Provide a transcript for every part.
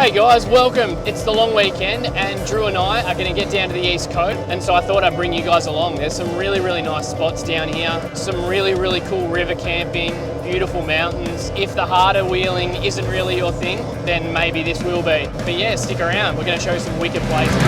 Hey guys, welcome. It's the long weekend and Drew and I are going to get down to the East Coast, and so I thought I'd bring you guys along. There's some really nice spots down here, some really cool river camping, beautiful mountains. If the harder wheeling isn't really your thing, then maybe this will be. But yeah, stick around. We're going to show you some wicked places.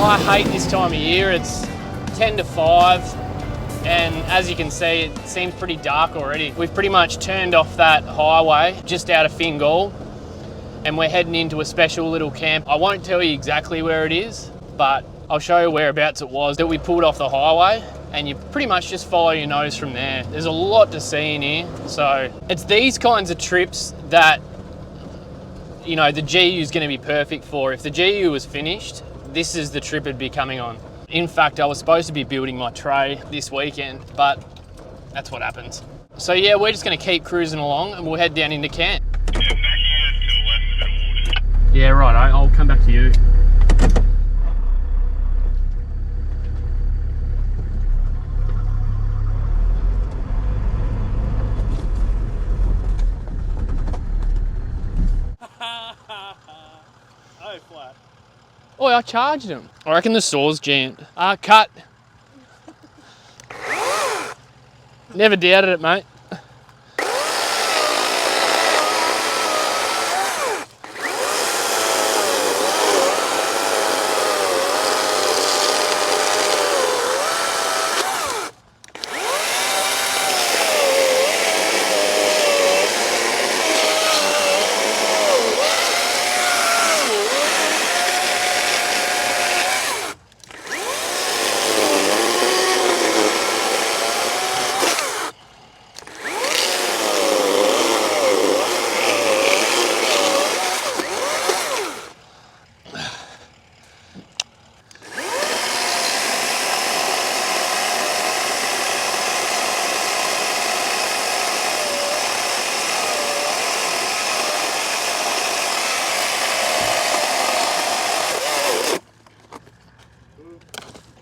I hate this time of year. It's 10 to 5 and as you can see it seems pretty dark already. We've pretty much turned off that highway just out of Fingal and we're heading into a special little camp. I won't tell you exactly where it is, but I'll show you whereabouts it was that we pulled off the highway, and you pretty much just follow your nose from there. There's a lot to see in here, so it's these kinds of trips that, you know, the GU is going to be perfect for. If the GU was finished, this is the trip it'd be coming on. In fact, I was supposed to be building my tray this weekend, but that's what happens. So yeah, we're just gonna keep cruising along and we'll head down into camp. Yeah, back here to the left, a bit of water. Yeah, right, I'll come back to you. Oh, flat. Oh, I charged him. I reckon the saw's jammed. Cut. Never doubted it, mate.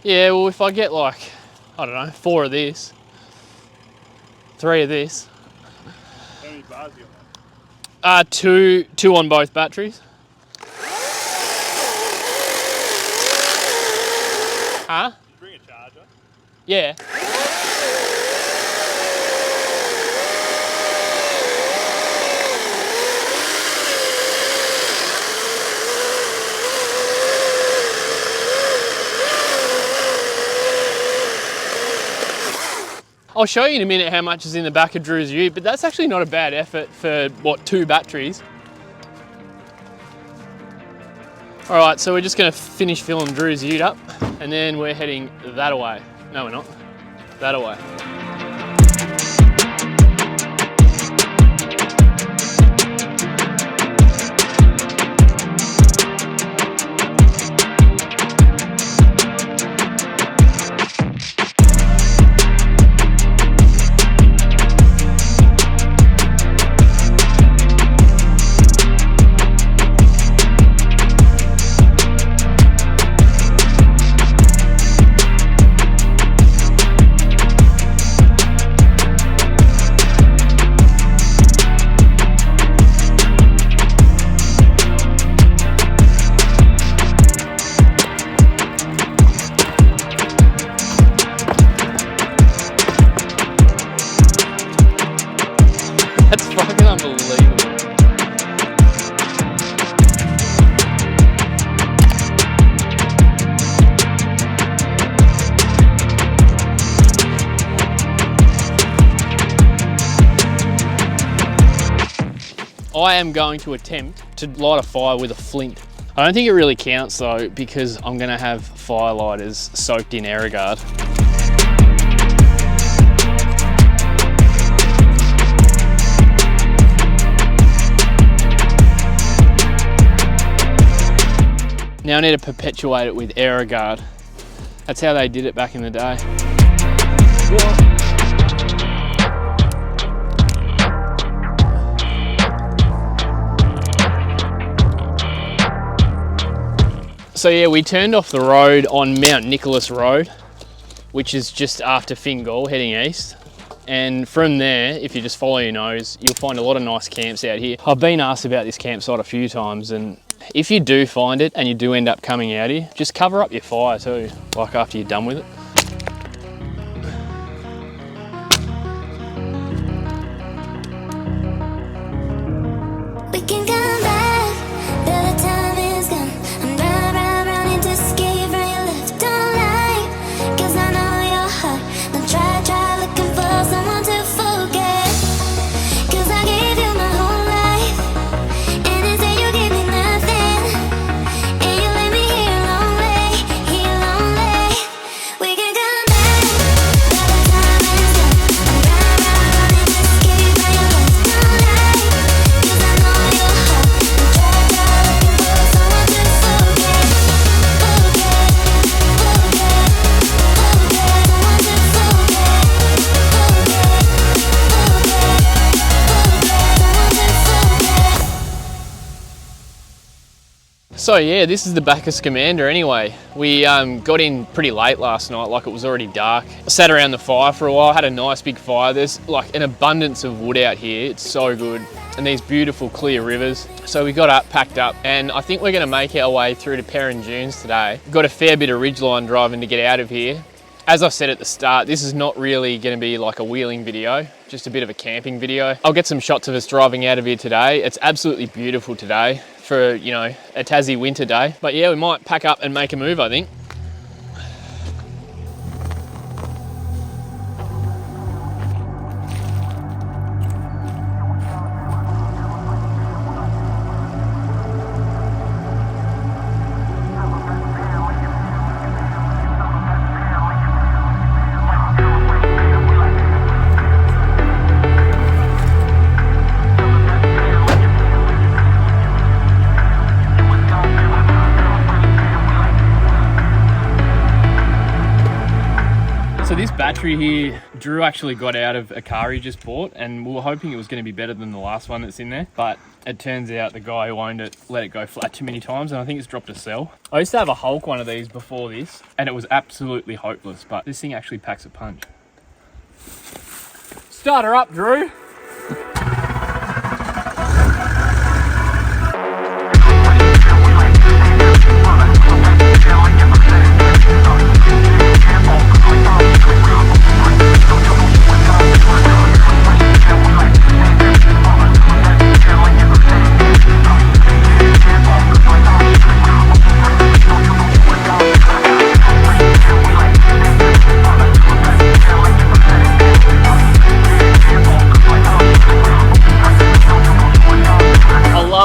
Yeah, well, if I get like, I don't know, 4 of this, 3 of this. How many bars do you want? Two on both batteries. Huh? Did you bring a charger? Yeah. I'll show you in a minute how much is in the back of Drew's ute, but that's actually not a bad effort for, what, 2 batteries. All right, so we're just gonna finish filling Drew's ute up, and then we're heading that away. No, we're not. That away. That's fucking unbelievable. I am going to attempt to light a fire with a flint. I don't think it really counts though, because I'm gonna have firelighters soaked in Aerogard. Now I need to perpetuate it with Aerogard. That's how they did it back in the day. So yeah, we turned off the road on Mount Nicholas Road, which is just after Fingal, heading east. And from there, if you just follow your nose, you'll find a lot of nice camps out here. I've been asked about this campsite a few times, and if you do find it and you do end up coming out here, just cover up your fire too, like after you're done with it. We can come back, till the time is gone. I'm running to escape from your left. Don't lie, 'cause I know your heart. Don't try looking for someone to forget. 'Cause I gave you my whole life, and instead you gave me nothing. And you left me here lonely. We can come back, till the time is gone. I'm running to escape from your left. Don't lie, 'cause I know your heart. Don't try looking for someone to forget. Someone to So yeah, this is the Bacchus Commander anyway. We got in pretty late last night, like it was already dark. Sat around the fire for a while, had a nice big fire. There's like an abundance of wood out here, it's so good. And these beautiful clear rivers. So we got up, packed up, and I think we're gonna make our way through to Peron Dunes today. Got a fair bit of ridgeline driving to get out of here. As I said at the start, this is not really gonna be like a wheeling video, just a bit of a camping video. I'll get some shots of us driving out of here today. It's absolutely beautiful today for, you know, a Tassie winter day. But yeah, we might pack up and make a move, I think. So this battery here, Drew actually got out of a car he just bought, and we were hoping it was going to be better than the last one that's in there, but it turns out the guy who owned it let it go flat too many times, and I think it's dropped a cell. I used to have a Hulk one of these before this, and it was absolutely hopeless, but this thing actually packs a punch. Start her up, Drew.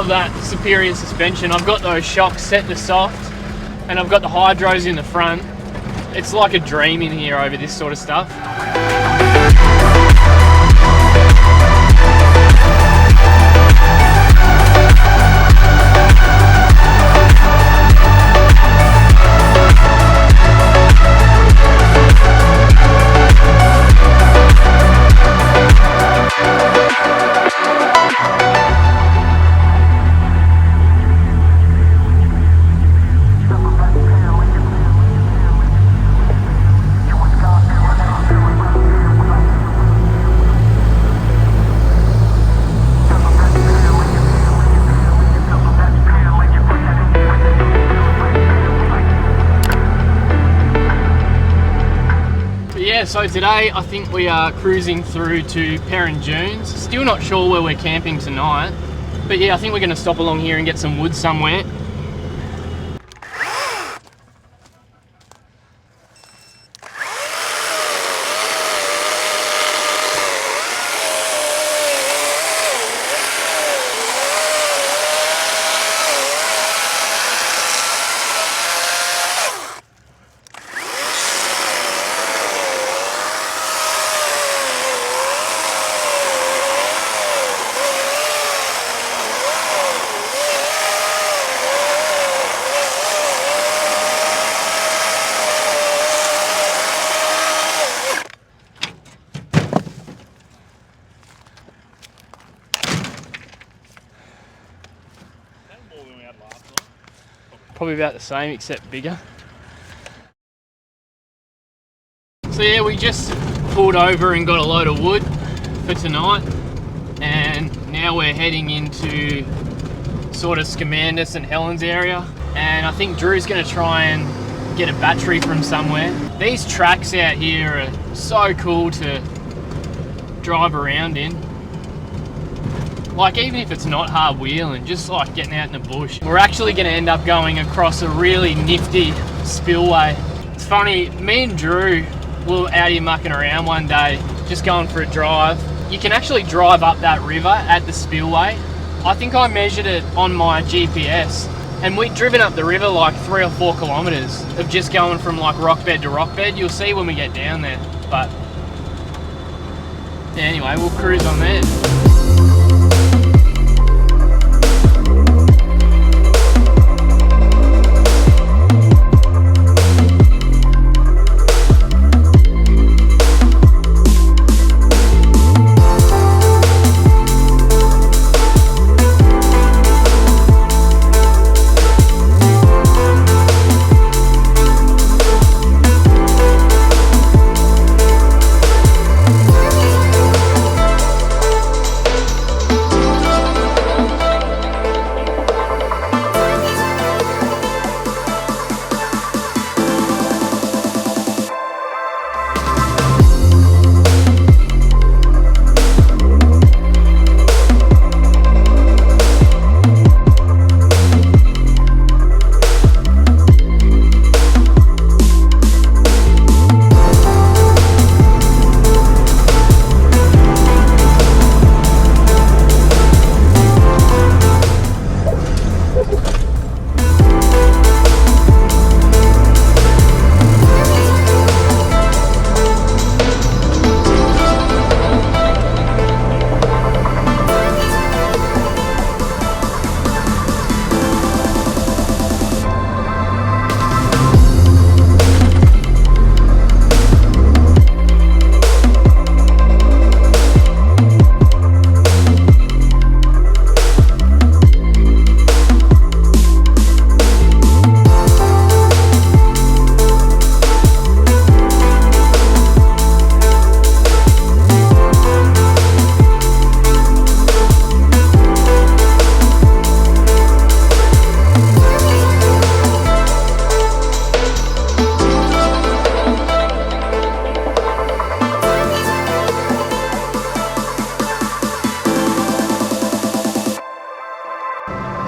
That superior suspension. I've got those shocks set to soft, and I've got the hydros in the front. It's like a dream in here over this sort of stuff. So today I think we are cruising through to Peron Dunes. Still not sure where we're camping tonight, but yeah, I think we're going to stop along here and get some wood somewhere. probably about the same except bigger. So yeah, we just pulled over and got a load of wood for tonight, and now we're heading into sort of Scamandus and Helen's area, and I think Drew's going to try and get a battery from somewhere. These tracks out here are so cool to drive around in. Like, even if it's not hard wheeling, just like getting out in the bush. We're actually going to end up going across a really nifty spillway. It's funny, me and Drew were out here mucking around one day, just going for a drive. You can actually drive up that river at the spillway. I think I measured it on my GPS, and we'd driven up the river like 3 or 4 kilometers of just going from like rock bed to rock bed. You'll see when we get down there. But yeah, anyway, we'll cruise on there.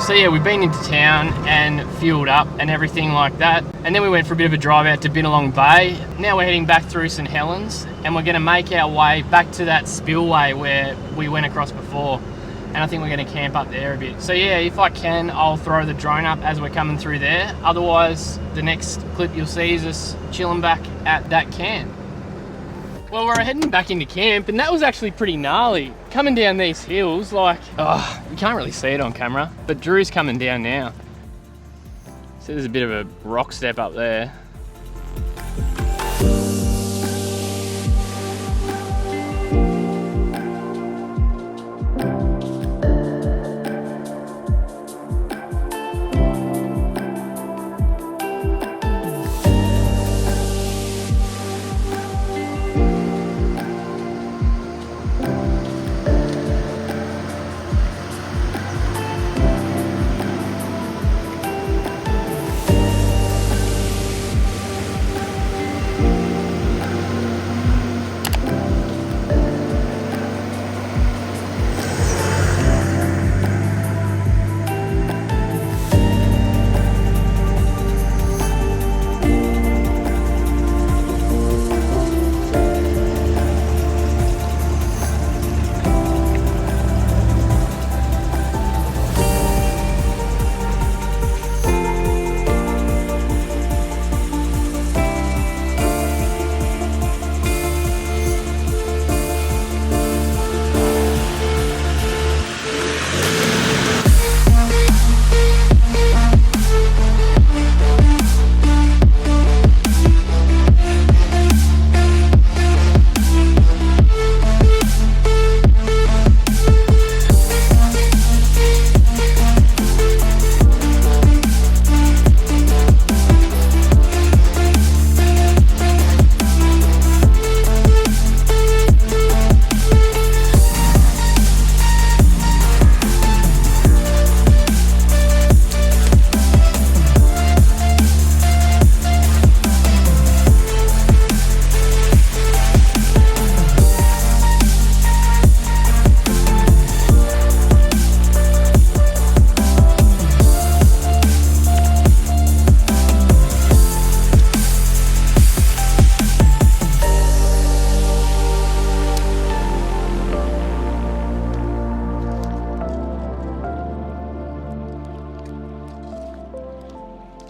So yeah, we've been into town and fueled up and everything like that. And then we went for a bit of a drive out to Binalong Bay. Now we're heading back through St Helens, and we're gonna make our way back to that spillway where we went across before. And I think we're gonna camp up there a bit. So yeah, if I can, I'll throw the drone up as we're coming through there. Otherwise, the next clip you'll see is us chilling back at that camp. Well, we're heading back into camp, and that was actually pretty gnarly. Coming down these hills, like, oh, you can't really see it on camera, but Drew's coming down now. So there's a bit of a rock step up there.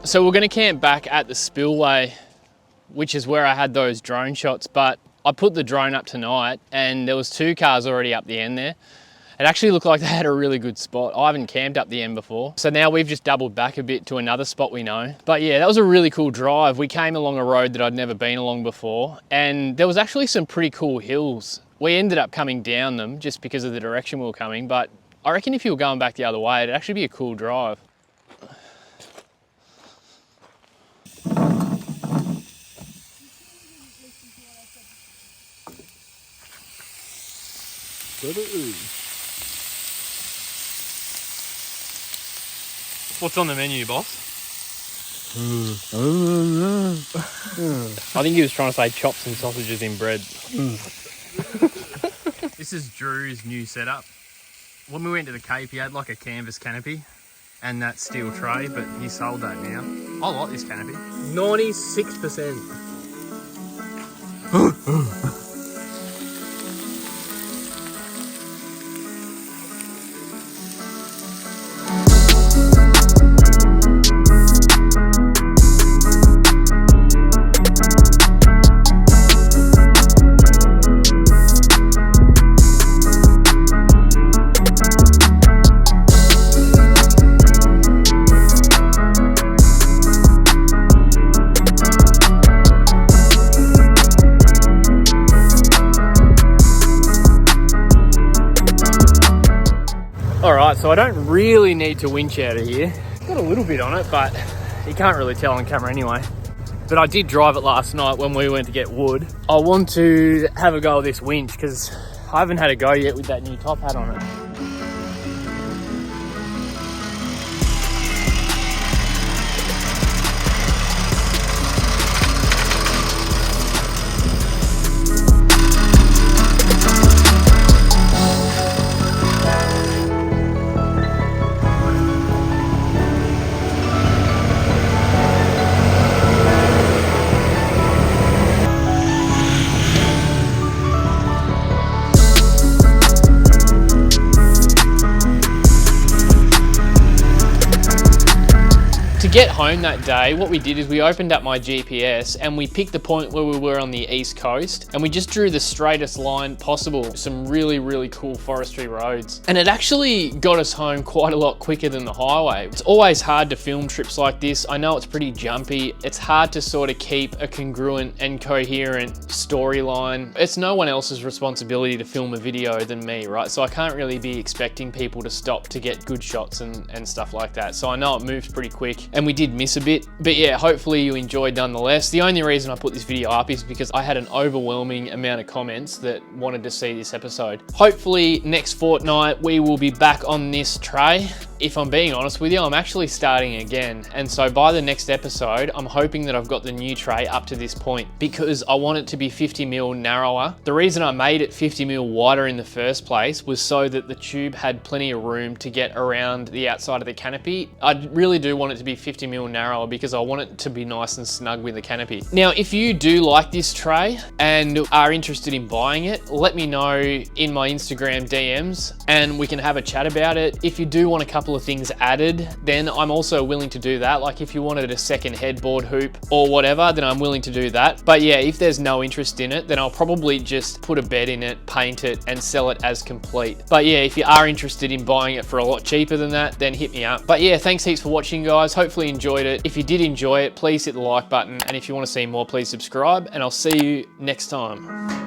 So we're gonna camp back at the spillway, which is where I had those drone shots, but I put the drone up tonight and there was 2 cars already up the end there. It actually looked like they had a really good spot. I haven't camped up the end before. So now we've just doubled back a bit to another spot we know. But yeah, that was a really cool drive. We came along a road that I'd never been along before, and there was actually some pretty cool hills. We ended up coming down them just because of the direction we were coming, but I reckon if you were going back the other way, it'd actually be a cool drive. What's on the menu, boss? I think he was trying to say chops and sausages in bread. This is Drew's new setup. When we went to the Cape, he had like a canvas canopy and that steel tray, but he sold that now. I like this canopy. 96%. Alright, so I don't really need to winch out of here. It's got a little bit on it, but you can't really tell on camera anyway. But I did drive it last night when we went to get wood. I want to have a go at this winch because I haven't had a go yet with that new top hat on it. To get home that day, what we did is we opened up my GPS and we picked the point where we were on the east coast, and we just drew the straightest line possible. Some really, really cool forestry roads. And it actually got us home quite a lot quicker than the highway. It's always hard to film trips like this. I know it's pretty jumpy. It's hard to sort of keep a congruent and coherent storyline. It's no one else's responsibility to film a video than me, right? So I can't really be expecting people to stop to get good shots and stuff like that. So I know it moves pretty quick. And we did miss a bit, but yeah, hopefully you enjoyed nonetheless. The only reason I put this video up is because I had an overwhelming amount of comments that wanted to see this episode. Hopefully next fortnight we will be back on this tray. If I'm being honest with you, I'm actually starting again. And so by the next episode, I'm hoping that I've got the new tray up to this point because I want it to be 50mm narrower. The reason I made it 50mm wider in the first place was so that the tube had plenty of room to get around the outside of the canopy. I really do want it to be 50mm narrower because I want it to be nice and snug with the canopy. Now, if you do like this tray and are interested in buying it, let me know in my Instagram DMs and we can have a chat about it. If you do want a couple of things added, then I'm also willing to do that. Like if you wanted a second headboard hoop or whatever, then I'm willing to do that. But yeah, if there's no interest in it, then I'll probably just put a bed in it, paint it and sell it as complete. But yeah, if you are interested in buying it for a lot cheaper than that, then hit me up. But yeah, thanks heaps for watching, guys. Hopefully you enjoyed it. If you did enjoy it, please hit the like button. And if you want to see more, please subscribe, and I'll see you next time.